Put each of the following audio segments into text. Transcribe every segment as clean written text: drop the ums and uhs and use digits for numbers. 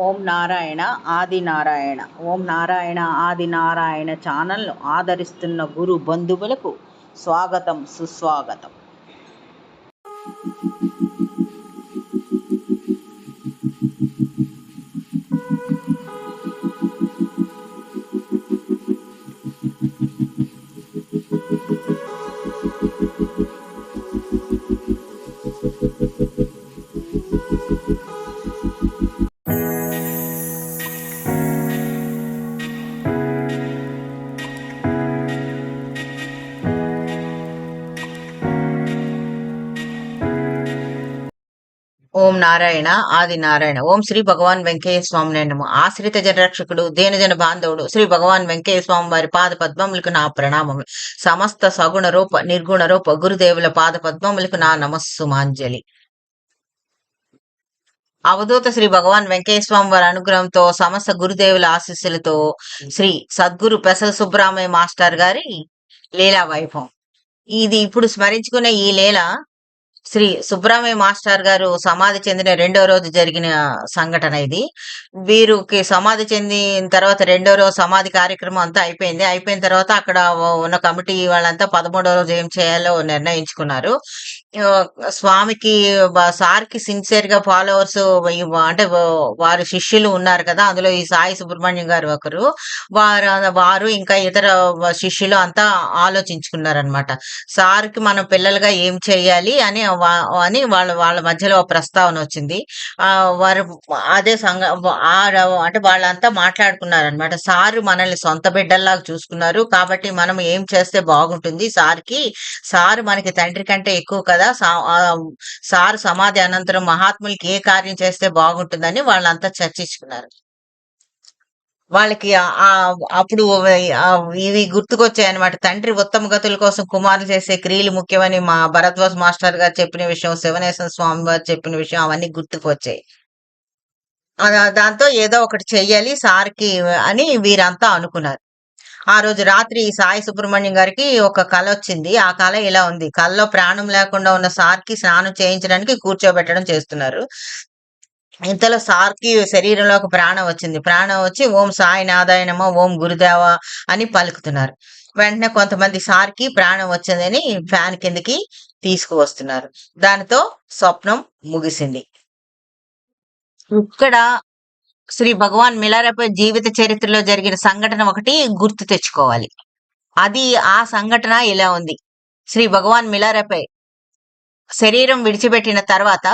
ఓం నారాయణ ఆది నారాయణ. ఓం నారాయణ ఆది నారాయణ ఛానల్ను ఆదరిస్తున్న గురు బంధువులకు స్వాగతం, సుస్వాగతం. ఓం నారాయణ ఆది నారాయణ. ఓం శ్రీ భగవాన్ వెంకయ్య స్వామి నమః. ఆశ్రిత జనరక్షకుడు దేనజన బాంధవుడు శ్రీ భగవాన్ వెంకయ్య స్వామి వారి పాద పద్మములకు నా ప్రణామములు. సమస్త సగుణ రూప నిర్గుణ రూప గురుదేవుల పాద పద్మములకు నా నమస్సుమాంజలి. అవధూత శ్రీ భగవాన్ వెంకయ్య స్వామి వారి అనుగ్రహంతో సమస్త గురుదేవుల ఆశీస్సులతో శ్రీ సద్గురు పెసల సుబ్బరామయ్య మాస్టర్ గారి లీలా వైభవం. ఇది ఇప్పుడు స్మరించుకునే ఈ లీల శ్రీ సుబ్బరామయ్య మాస్టర్ గారు సమాధి చెందిన 2వ రోజు జరిగిన సంఘటన ఇది. వీరికి సమాధి చెందిన తర్వాత 2వ రోజు సమాధి కార్యక్రమం అంతా అయిపోయింది. అయిపోయిన తర్వాత అక్కడ ఉన్న కమిటీ వాళ్ళంతా 13వ రోజు ఏం చేయాలో నిర్ణయించుకున్నారు. స్వామికి సార్కి సిన్సియర్ గా ఫాలోవర్స్ అంటే వారి శిష్యులు ఉన్నారు కదా, అందులో ఈ సాయి సుబ్రహ్మణ్యం గారు ఒకరు. వారు ఇంకా ఇతర శిష్యులు అంతా ఆలోచించుకున్నారనమాట. సార్కి మనం పిల్లలుగా ఏం చేయాలి అని వాళ్ళ వాళ్ళ మధ్యలో ప్రస్తావన వచ్చింది. వారు అదే అంటే వాళ్ళంతా మాట్లాడుకున్నారనమాట. సారు మనల్ని సొంత బిడ్డల్లాగా చూసుకున్నారు కాబట్టి మనం ఏం చేస్తే బాగుంటుంది సార్కి, సారు మనకి తండ్రి కంటే ఎక్కువ కదా, సారు సమాధి అనంతరం మహాత్ములకి ఏ కార్యం చేస్తే బాగుంటుందని వాళ్ళంతా చర్చించుకున్నారు. వాళ్ళకి అప్పుడు ఇవి గుర్తుకొచ్చాయి అనమాట. తండ్రి ఉత్తమ గతుల కోసం కుమారులు చేసే క్రియలు ముఖ్యమని మా భరద్వాజ్ మాస్టర్ గారు చెప్పిన విషయం, శివనేశ్వర స్వామి వారు చెప్పిన విషయం అవన్నీ గుర్తుకొచ్చాయి. దాంతో ఏదో ఒకటి చెయ్యాలి సార్కి అని వీరంతా అనుకున్నారు. ఆ రోజు రాత్రి సాయి సుబ్రహ్మణ్యం గారికి ఒక కళ వచ్చింది. ఆ కళ ఇలా ఉంది. కళలో ప్రాణం లేకుండా ఉన్న సార్కి స్నానం చేయించడానికి కూర్చోబెట్టడం చేస్తున్నారు. ఇంతలో సార్కి శరీరంలో ఒక ప్రాణం వచ్చింది. ప్రాణం వచ్చి ఓం సాయినాథాయ నమః, ఓం గురుదేవ అని పలుకుతున్నారు. వెంటనే కొంతమంది సార్కి ప్రాణం వచ్చిందని ఫ్యాన్ కిందకి తీసుకువస్తున్నారు. దానితో స్వప్నం ముగిసింది. ఇక్కడ శ్రీ భగవాన్ మిలారెపై జీవిత చరిత్రలో జరిగిన సంఘటన ఒకటి గుర్తు తెచ్చుకోవాలి. అది ఆ సంఘటన ఇలా ఉంది. శ్రీ భగవాన్ మిలారెపై శరీరం విడిచిపెట్టిన తర్వాత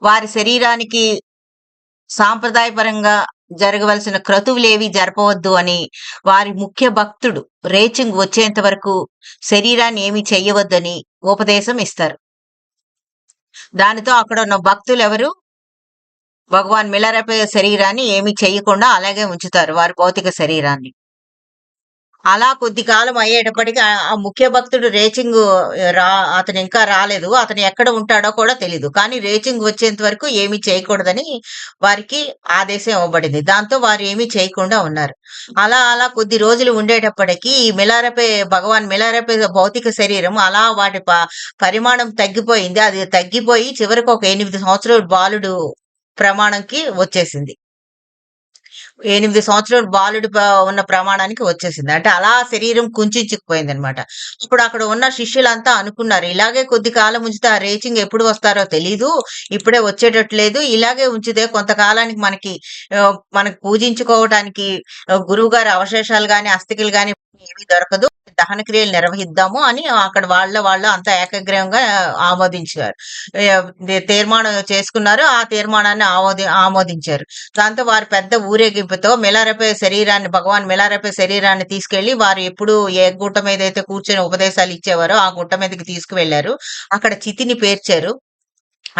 వారి శరీరానికి సాంప్రదాయపరంగా జరగవలసిన క్రతువులేవి జరపవద్దు అని వారి ముఖ్య భక్తుడు రేచింగ్ వచ్చేంత వరకు శరీరాన్ని ఏమి చెయ్యవద్దని ఉపదేశం ఇస్తారు. దానితో అక్కడ ఉన్న భక్తులు ఎవరు భగవాన్ మిలారెపై శరీరాన్ని ఏమి చెయ్యకుండా అలాగే ఉంచుతారు, వారి భౌతిక శరీరాన్ని. అలా కొద్ది కాలం అయ్యేటప్పటికి ఆ ముఖ్య భక్తుడు రేచింగ్ అతను ఇంకా రాలేదు, అతను ఎక్కడ ఉంటాడో కూడా తెలీదు. కానీ రేచింగ్ వచ్చేంత వరకు ఏమీ చేయకూడదని వారికి ఆదేశం ఇవ్వబడింది. దాంతో వారు ఏమీ చేయకుండా ఉన్నారు. అలా అలా కొద్ది రోజులు ఉండేటప్పటికి ఈ భగవాన్ మిలారెపై భౌతిక శరీరం అలా వాటి పరిమాణం తగ్గిపోయింది. అది తగ్గిపోయి చివరికి ఒక 8 సంవత్సరాల బాలుడు ప్రమాణంకి వచ్చేసింది. 8 సంవత్సరాలు బాలుడు ఉన్న ప్రమాణానికి వచ్చేసింది. అంటే అలా శరీరం కుంచుకుపోయింది అనమాట. ఇప్పుడు అక్కడ ఉన్న శిష్యులంతా అనుకున్నారు, ఇలాగే కొద్ది కాలం ఉంచితే ఆ రేచింగ్ ఎప్పుడు వస్తారో తెలీదు, ఇప్పుడే వచ్చేటట్లేదు, ఇలాగే ఉంచితే కొంతకాలానికి మనకి పూజించుకోవడానికి గురువు గారి అవశేషాలు గాని అస్థికలు గాని ఏమీ దొరకదు, దహన క్రియలు నిర్వహిద్దాము అని అక్కడ వాళ్ళు అంతా ఏకగ్రీవంగా ఆమోదించారు, తీర్మానం చేసుకున్నారు. ఆ తీర్మానాన్ని ఆమోదించారు. దాంతో వారు పెద్ద ఊరేగింపుతో భగవాన్ మిలారెపై శరీరాన్ని తీసుకెళ్లి వారు ఎప్పుడు ఏ గుట్ట మీద అయితే కూర్చొని ఉపదేశాలు ఇచ్చేవారో ఆ గుట్ట మీదకి తీసుకువెళ్లారు. అక్కడ చితిని పేర్చారు.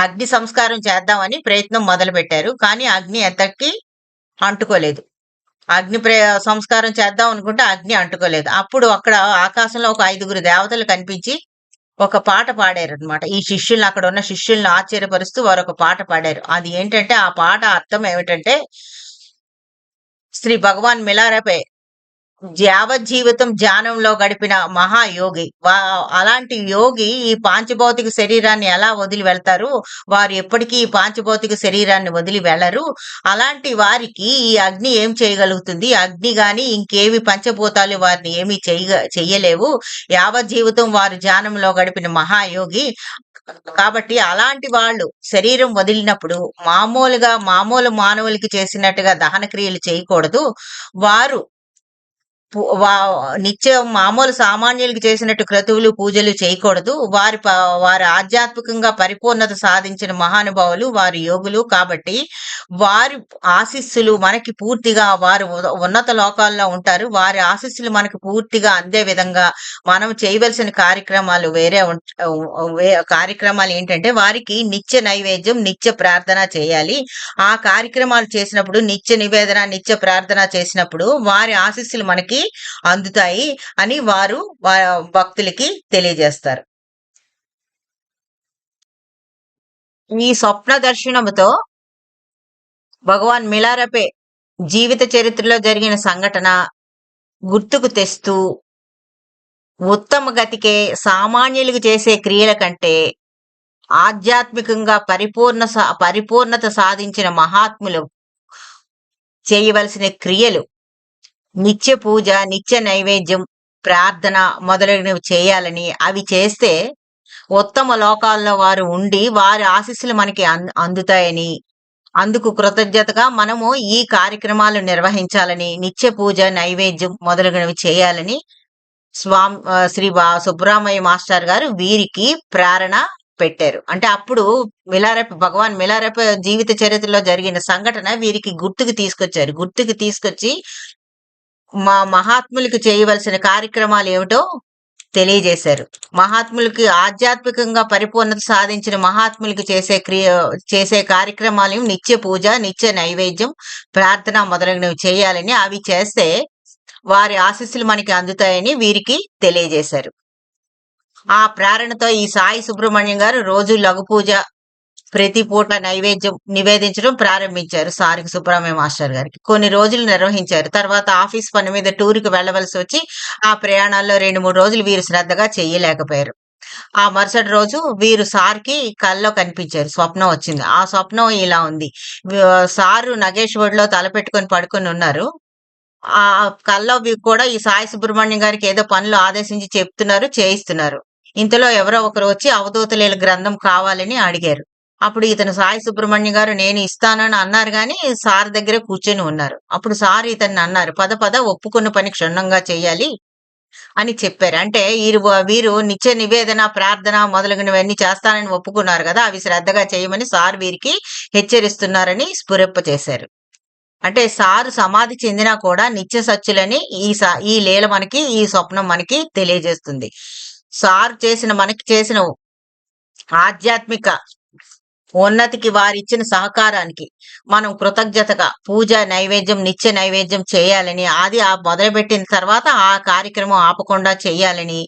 అగ్ని సంస్కారం చేద్దామని ప్రయత్నం మొదలు పెట్టారు. కానీ అగ్ని ఎంతకి అంటుకోలేదు. సంస్కారం చేద్దాం అనుకుంటే అగ్ని అంటుకోలేదు. అప్పుడు అక్కడ ఆకాశంలో ఒక 5గురు దేవతలు కనిపించి ఒక పాట పాడారు అనమాట. ఈ శిష్యుల్ని, అక్కడ ఉన్న శిష్యుల్ని ఆశ్చర్యపరుస్తూ వారు ఒక పాట పాడారు. అది ఏంటంటే, ఆ పాట అర్థం ఏమిటంటే, శ్రీ భగవాన్ మిలారెపై యావజ్జీవితం ధ్యానంలో గడిపిన మహాయోగి. అలాంటి యోగి ఈ పాంచభౌతిక శరీరాన్ని ఎలా వదిలి వెళ్తారు? వారు ఎప్పటికీ ఈ పాంచభౌతిక శరీరాన్ని వదిలి వెళ్లరు. అలాంటి వారికి ఈ అగ్ని ఏం చేయగలుగుతుంది? అగ్ని గాని ఇంకేవి పంచభూతాలు వారిని ఏమీ చెయ్యలేవు. యావజ్జీవితం వారు ధ్యానంలో గడిపిన మహాయోగి. కాబట్టి అలాంటి వాళ్ళు శరీరం వదిలినప్పుడు మామూలు మానవులకి చేసినట్టుగా దహన క్రియలు చేయకూడదు. వారు నిత్యం మామూలు సామాన్యులకి చేసినట్టు క్రతువులు పూజలు చేయకూడదు. వారి ఆధ్యాత్మికంగా పరిపూర్ణత సాధించిన మహానుభావులు, వారి యోగులు. కాబట్టి వారి ఆశీస్సులు మనకి పూర్తిగా, వారు ఉన్నత లోకాల్లో ఉంటారు. వారి ఆశీస్సులు మనకి పూర్తిగా అందే విధంగా మనం చేయవలసిన కార్యక్రమాలు కార్యక్రమాలు ఏంటంటే, వారికి నిత్య నైవేద్యం, నిత్య ప్రార్థన చేయాలి. ఆ కార్యక్రమాలు చేసినప్పుడు నిత్య నివేదన, నిత్య ప్రార్థన చేసినప్పుడు వారి ఆశీస్సులు మనకి అందుతాయి అని వారు భక్తులకి తెలియజేస్తారు. ఈ స్వప్న దర్శనముతో భగవాన్ మిలారెపే జీవిత చరిత్రలో జరిగిన సంఘటన గుర్తుకు తెస్తూ, ఉత్తమ గతికే సామాన్యులకు చేసే క్రియల కంటే ఆధ్యాత్మికంగా పరిపూర్ణత సాధించిన మహాత్ములు చేయవలసిన క్రియలు నిత్య పూజ, నిత్య నైవేద్యం, ప్రార్థన మొదలైనవి చేయాలని, అవి చేస్తే ఉత్తమ లోకాల్లో వారు ఉండి వారి ఆశీస్సులు మనకి అందుతాయని, అందుకు కృతజ్ఞతగా మనము ఈ కార్యక్రమాలు నిర్వహించాలని, నిత్య పూజ, నైవేద్యం మొదలగునవి చేయాలని శ్రీ సుబ్రహ్మణ్య మాస్టర్ గారు వీరికి ప్రేరణ పెట్టారు. అంటే అప్పుడు భగవాన్ మిలారెపే జీవిత చరిత్రలో జరిగిన సంఘటన వీరికి గుర్తుకు తీసుకొచ్చి మహాత్ములకు చేయవలసిన కార్యక్రమాలు ఏమిటో తెలియజేశారు. మహాత్ములకి ఆధ్యాత్మికంగా పరిపూర్ణత సాధించిన మహాత్ములకి చేసే కార్యక్రమాలు నిత్య పూజ, నిత్య నైవేద్యం, ప్రార్థన మొదలైనవి చేయాలని, అవి చేస్తే వారి ఆశీస్సులు మనకి అందుతాయని వీరికి తెలియజేశారు. ఆ ప్రేరణతో ఈ సాయి సుబ్రహ్మణ్యం గారు రోజు లఘు పూజ, ప్రతి పూట నైవేద్యం నివేదించడం ప్రారంభించారు. సారికి సుబ్రహ్మణ్య మాస్టర్ గారికి కొన్ని రోజులు నిర్వహించారు. తర్వాత ఆఫీస్ పని మీద టూర్కి వెళ్లవలసి వచ్చి ఆ ప్రయాణాల్లో 2-3 రోజులు వీరు శ్రద్ధగా చెయ్యలేకపోయారు. ఆ మరుసటి రోజు వీరు సార్కి కల్లో కనిపించారు. స్వప్నం వచ్చింది. ఆ స్వప్నం ఇలా ఉంది. సారు నగేశ్వరులో తలపెట్టుకొని పడుకొని ఉన్నారు. ఆ కల్లో కూడా ఈ సాయి సుబ్రహ్మణ్యం గారికి ఏదో పనులు ఆదేశించి చెప్తున్నారు, చేయిస్తున్నారు. ఇంతలో ఎవరో ఒకరు వచ్చి అవధూతలీల గ్రంథం కావాలని అడిగారు. అప్పుడు ఇతను సాయి సుబ్రహ్మణ్యం గారు నేను ఇస్తానని అన్నారు, గాని సార్ దగ్గర కూర్చొని ఉన్నారు. అప్పుడు సార్ ఇతన్ని అన్నారు, పద ఒప్పుకున్న పని క్షుణ్ణంగా చెయ్యాలి అని చెప్పారు. అంటే వీరు నిత్య నివేదన, ప్రార్థన మొదలగునవన్నీ చేస్తానని ఒప్పుకున్నారు కదా, అవి శ్రద్ధగా చేయమని సార్ వీరికి హెచ్చరిస్తున్నారని స్ఫురింప చేశారు. అంటే సారు సమాధి చెందినా కూడా నిత్య సత్యులని ఈ లీల మనకి, ఈ స్వప్నం మనకి తెలియజేస్తుంది. సారు మనకి చేసిన ఆధ్యాత్మిక ఉన్నతికి, వారిచ్చిన సహకారానికి మనం కృతజ్ఞతగా పూజ, నైవేద్యం, నిత్య నైవేద్యం చేయాలని, అది మొదలుపెట్టిన తర్వాత ఆ కార్యక్రమం ఆపకుండా చేయాలని,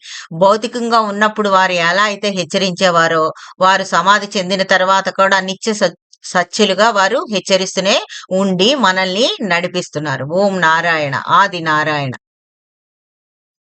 భౌతికంగా ఉన్నప్పుడు వారు ఎలా అయితే హెచ్చరించేవారో వారు సమాధి చెందిన తర్వాత కూడా నిత్య సత్యులుగా వారు హెచ్చరిస్తూనే ఉండి మనల్ని నడిపిస్తున్నారు. ఓం నారాయణ. ఆది నారాయణ.